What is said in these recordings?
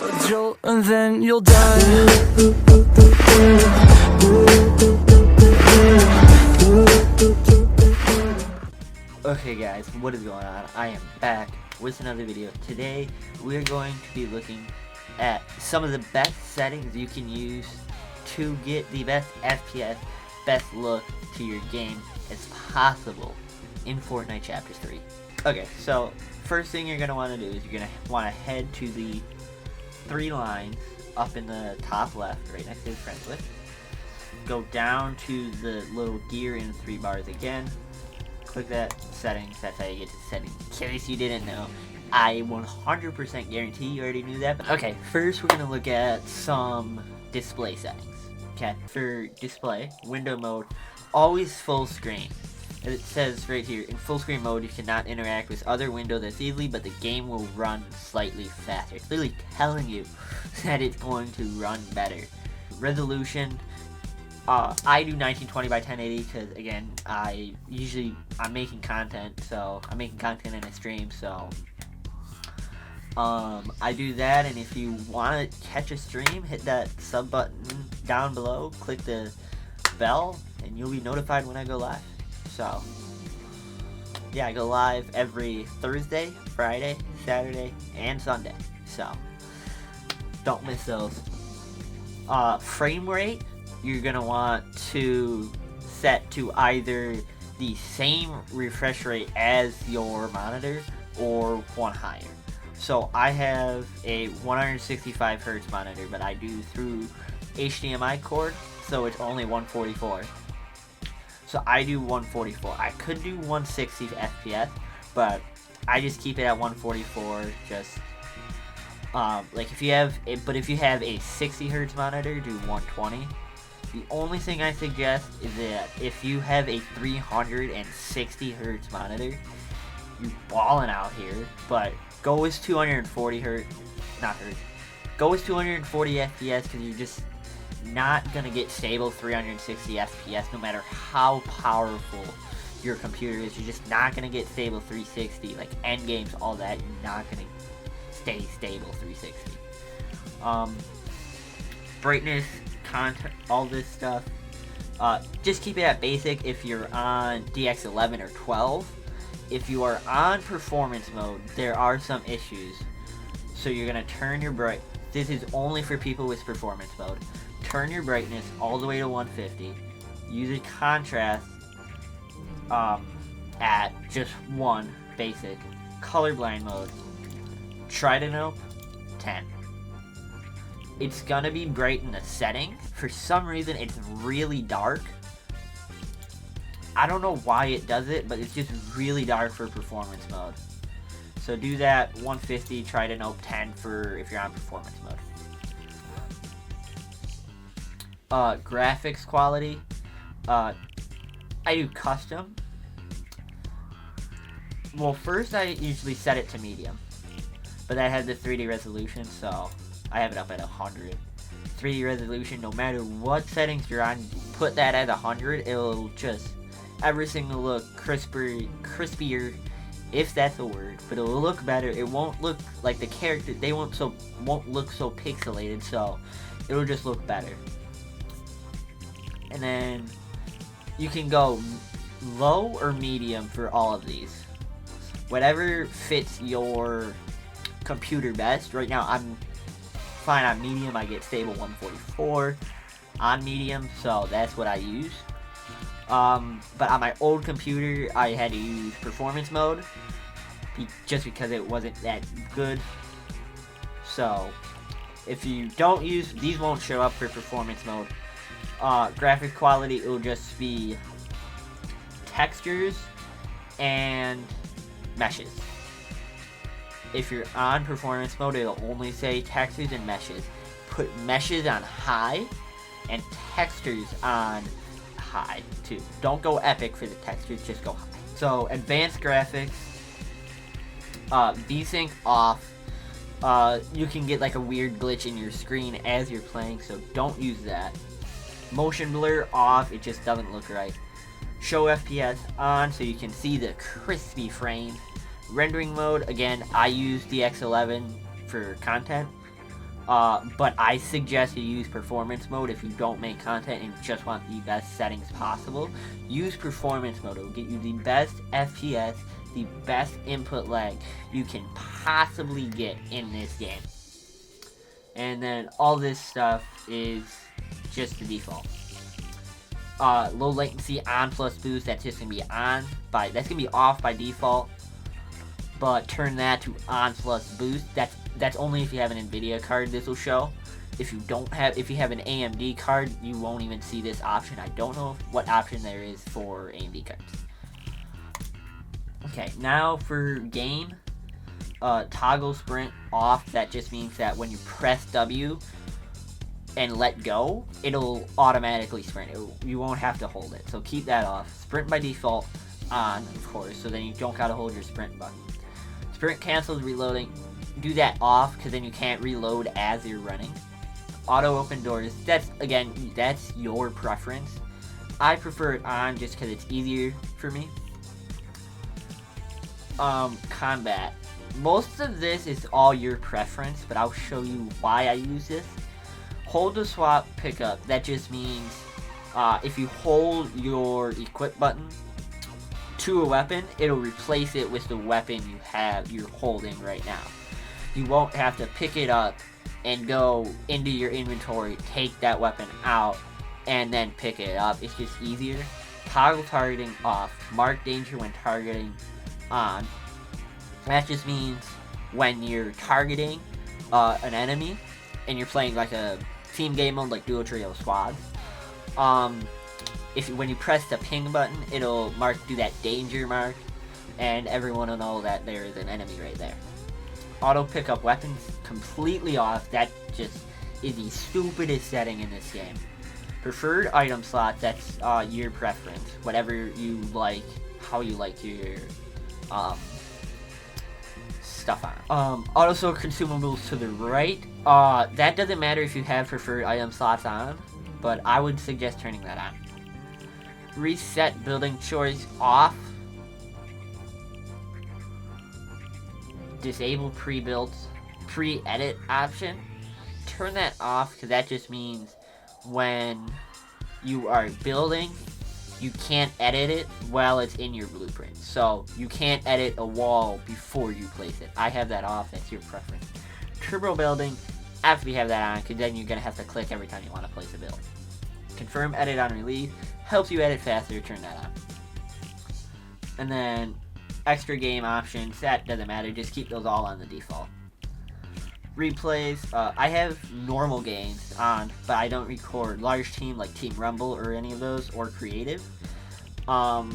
A jolt and then you'll die. Okay guys, what is going on? I am back with another video. Today we're going to be looking at some of the best settings you can use to get the best FPS, best look to your game as possible in Fortnite Chapter 3. Okay, so first thing you're going to want to do is you're going to want to head to the three lines up in the top left, right next to the friends list. Go down to the little gear in 3 bars again. Click that settings. That's how you get to settings. In case you didn't know, I 100% guarantee you already knew that. But okay, first we're gonna look at some display settings. Okay, for display, window mode, always full screen. It says right here, in full screen mode, you cannot interact with other windows as easily, but the game will run slightly faster. It's literally telling you that it's going to run better. Resolution. I do 1920 by 1080 because again, I'm making content, so I'm making content in a stream, so I do that. And if you want to catch a stream, hit that sub button down below, click the bell, and you'll be notified when I go live. So yeah, I go live every Thursday, Friday, Saturday, and Sunday, so don't miss those. Frame rate, you're gonna want to set to either the same refresh rate as your monitor or one higher. So I have a 165 Hz monitor, but I do through HDMI cord, so it's only 144. So I do 144. I could do 160 FPS, but I just keep it at 144. Just like if you have a 60 Hz monitor, do 120. The only thing I suggest is that if you have a 360 Hz monitor, you're balling out here, but go with 240 Hz, not Hz, go with 240 FPS because you're just not going to get stable 360 FPS no matter how powerful your computer is. You're just not going to get stable 360, like end games, all that, you're not going to stay stable 360. Brightness, content, all this stuff, just keep it at basic if you're on DX11 or 12. If you are on performance mode, there are some issues, so you're gonna turn your this is only for people with performance mode. Turn your brightness all the way to 150. Use a contrast at just 1 basic. Colorblind mode, try to nope 10. It's gonna be bright in the settings. For some reason, it's really dark. I don't know why it does it, but it's just really dark for performance mode. So do that 150, try to nope 10 for if you're on performance mode. Graphics quality. I do custom. Well, first I usually set it to medium, but I had the 3D resolution, so I have it up at 100. 3D resolution, no matter what settings you're on, put that at 100, it'll just, everything will look crispier, if that's a word, but it'll look better. It won't look like the character, they won't look so pixelated, so it'll just look better. And then you can go low or medium for all of these. Whatever fits your computer best. Right now I'm fine on medium, I get stable 144 on medium, so that's what I use. But on my old computer, I had to use performance mode, just because it wasn't that good. So, if you don't use, these won't show up for performance mode. Graphic quality, it will just be textures and meshes. If you're on performance mode, it'll only say textures and meshes. Put meshes on high and textures on high too. Don't go epic for the textures, just go high. So advanced graphics, VSync off. You can get like a weird glitch in your screen as you're playing, so don't use that. Motion blur off, it just doesn't look right. Show FPS on so you can see the crispy frame. Rendering mode, again, I use DX11 for content. But I suggest you use performance mode if you don't make content and just want the best settings possible. Use performance mode. It will get you the best FPS, the best input lag you can possibly get in this game. And then all this stuff is just the default. Low latency on plus boost, that's just gonna be that's gonna be off by default. But turn that to on plus boost. That's only if you have an NVIDIA card this will show. If you have an AMD card, you won't even see this option. I don't know what option there is for AMD cards. Okay, now for game, toggle sprint off. That just means that when you press W and let go, it'll automatically sprint. You won't have to hold it. So keep that off. Sprint by default on, of course, so then you don't gotta hold your sprint button. Sprint cancels reloading. Do that off because then you can't reload as you're running. Auto open doors. That's your preference. I prefer it on just because it's easier for me. Combat. Most of this is all your preference, but I'll show you why I use this. Hold to swap pickup. That just means if you hold your equip button to a weapon, it'll replace it with the weapon you're holding right now. You won't have to pick it up and go into your inventory, take that weapon out, and then pick it up. It's just easier. Toggle targeting off. Mark danger when targeting on. That just means when you're targeting an enemy and you're playing like a team game mode like duo, trio, squad. When you press the ping button, it'll do that danger mark, and everyone will know that there is an enemy right there. Auto pick up weapons completely off. That just is the stupidest setting in this game. Preferred item slot. That's your preference. Whatever you like, how you like your stuff on. Auto sort consumables to the right. That doesn't matter if you have preferred item slots on, but I would suggest turning that on. Reset building choice off. Disable pre-built pre-edit option. Turn that off because that just means when you are building, you can't edit it while it's in your blueprint. So you can't edit a wall before you place it. I have that off. That's your preference. Turbo building, after you have that on, because then you're going to have to click every time you want to place a build. Confirm edit on release. Helps you edit faster. Turn that on. And then extra game options, that doesn't matter. Just keep those all on the default. Replays, I have normal games on, but I don't record large team like Team Rumble or any of those, or creative. I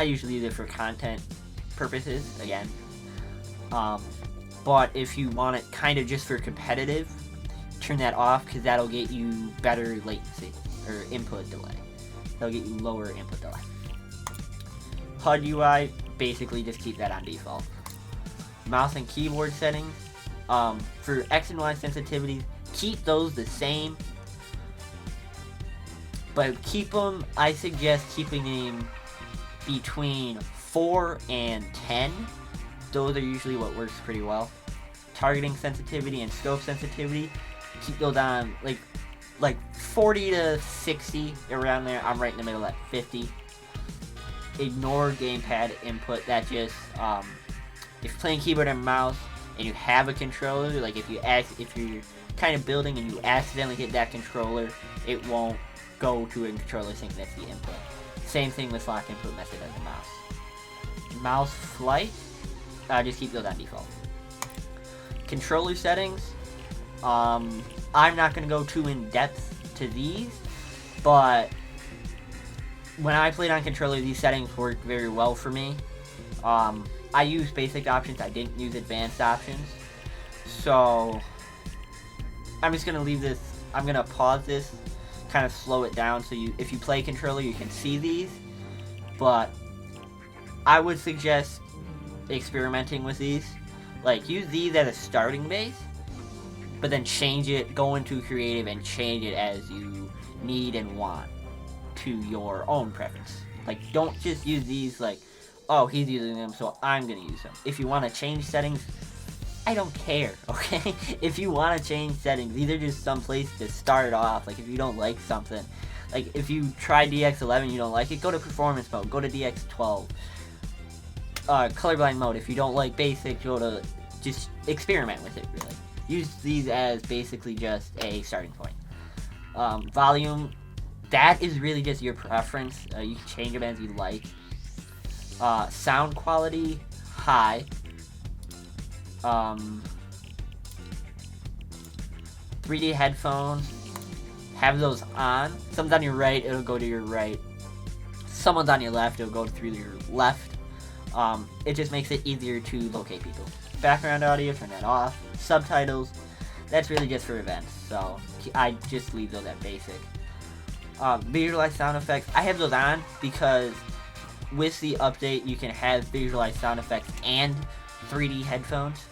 usually use it for content purposes, again. But if you want it kind of just for competitive, turn that off because that'll get you better latency or input delay. That'll get you lower input delay. HUD UI, basically just keep that on default. Mouse and keyboard settings, for X and Y sensitivities, keep those the same, but I suggest keeping them between 4 and 10. Those are usually what works pretty well. Targeting sensitivity and scope sensitivity, keep those on like 40 to 60, around there. I'm right in the middle at 50. Ignore gamepad input. That just if you're playing keyboard and mouse and you have a controller, like if you're kind of building and you accidentally hit that controller, it won't go to a controller saying that's the input. Same thing with lock input method as a mouse. Mouse flight, just keep those on default. Controller settings, I'm not going to go too in depth to these, but when I played on controller, these settings worked very well for me. I used basic options, I didn't use advanced options. So I'm just going to leave this, I'm going to pause this, kind of slow it down so if you play controller you can see these. But I would suggest experimenting with these. Like, use these as a starting base, but then change it, go into creative and change it as you need and want to your own preference. Like, don't just use these like, oh, he's using them, so I'm going to use them. If you want to change settings, I don't care, okay? If you want to change settings, these are just some place to start it off. Like, if you don't like something, like, if you try DX11 you don't like it, go to performance mode, go to DX12. Colorblind mode, if you don't like basic, go to, just experiment with it, really. Use these as basically just a starting point. Volume, that is really just your preference. You can change them as you like. Sound quality, high. 3D headphones, have those on. Someone's on your right, it'll go to your right. Someone's on your left, it'll go through your left. It just makes it easier to locate people. Background audio, turn that off. Subtitles, that's really just for events, so I just leave those at basic. Visualize sound effects, I have those on because with the update you can have visualized sound effects and 3D headphones.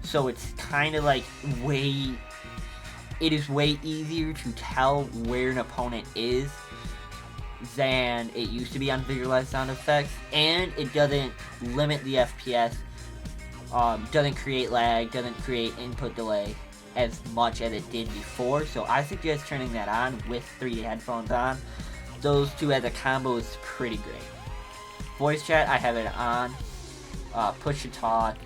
So it's kind of like it is way easier to tell where an opponent is than it used to be on visualized sound effects, and it doesn't limit the FPS, doesn't create lag, doesn't create input delay as much as it did before. So I suggest turning that on with 3D headphones on. Those two as a combo is pretty great. Voice chat, I have it on. Push to talk.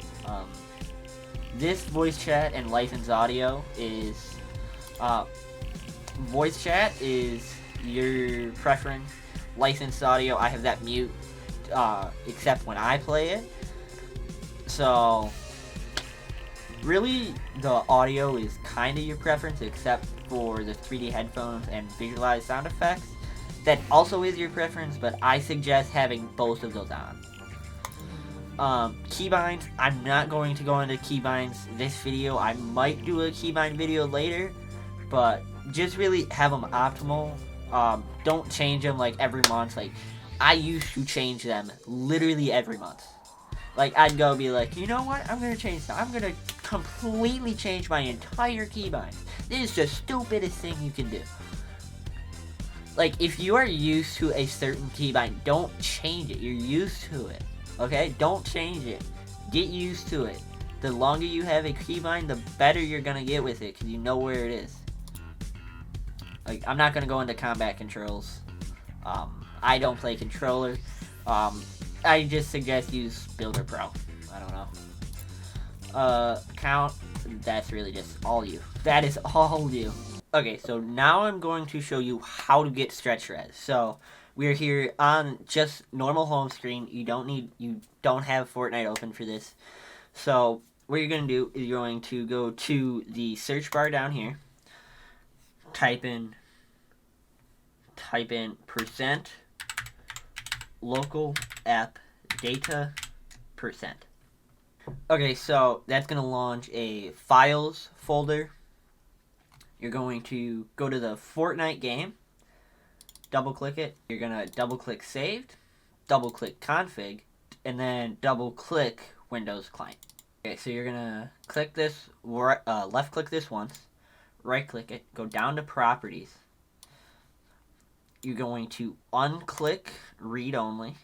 This voice chat and licensed audio is voice chat is your preference. Licensed audio, I have that mute except when I play it. So really the audio is kind of your preference except for the 3D headphones and visualized sound effects. That also is your preference, but I suggest having both of those on. Keybinds, I'm not going to go into keybinds this video. I might do a keybind video later, but just really have them optimal. Don't change them like every month. Like, I used to change them literally every month. Like, I'd go be like, you know what, I'm gonna change that. I'm gonna completely change my entire keybind. This is the stupidest thing you can do. Like, if you are used to a certain keybind, don't change it. You're used to it. Okay? Don't change it. Get used to it. The longer you have a keybind, the better you're gonna get with it, because you know where it is. Like, I'm not gonna go into combat controls. I don't play controller. I just suggest use Builder Pro. I don't know. Account, that's really just all you. That is all you. Okay, so now I'm going to show you how to get stretch res. So we're here on just normal home screen. You don't have Fortnite open for this. So what you're going to do is you're going to go to the search bar down here. Type in percent local app data percent. Okay, so that's going to launch a files folder. You're going to go to the Fortnite game, double click it. You're going to double click saved, double click config, and then double click Windows client. Okay, so you're going to click this, left click this once, right click it, go down to properties. You're going to unclick read only,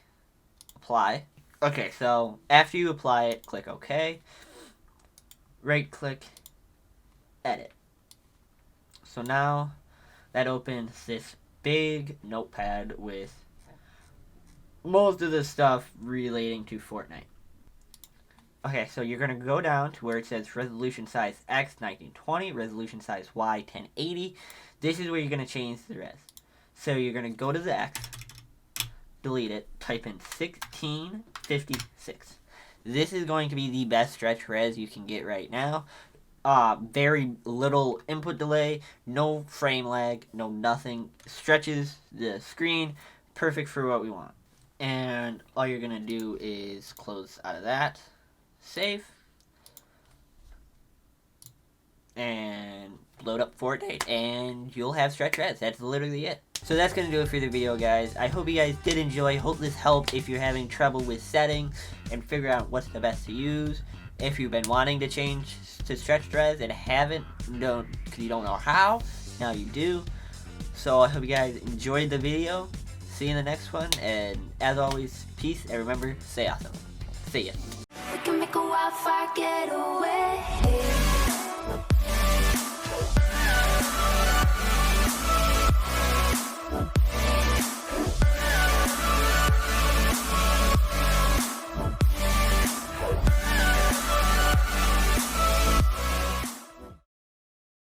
apply. Okay, so after you apply it, click OK, right click, edit. So now that opens this big notepad with most of the stuff relating to Fortnite. Okay, so you're going to go down to where it says resolution size X 1920, resolution size Y 1080. This is where you're going to change the res. So you're going to go to the X, delete it, type in 1656. This is going to be the best stretch res you can get right now. Very little input delay, no frame lag, no nothing. Stretches the screen, perfect for what we want. And all you're going to do is close out of that, save, and load up Fortnite, and you'll have stretch res. That's literally it. So that's going to do it for the video, guys. I hope you guys did enjoy. Hope this helped if you're having trouble with settings and figure out what's the best to use. If you've been wanting to change to stretch res and haven't, because you don't know how, now you do. So I hope you guys enjoyed the video. See you in the next one, and as always, peace, and remember, stay awesome. See ya. We can make a wildfire get away.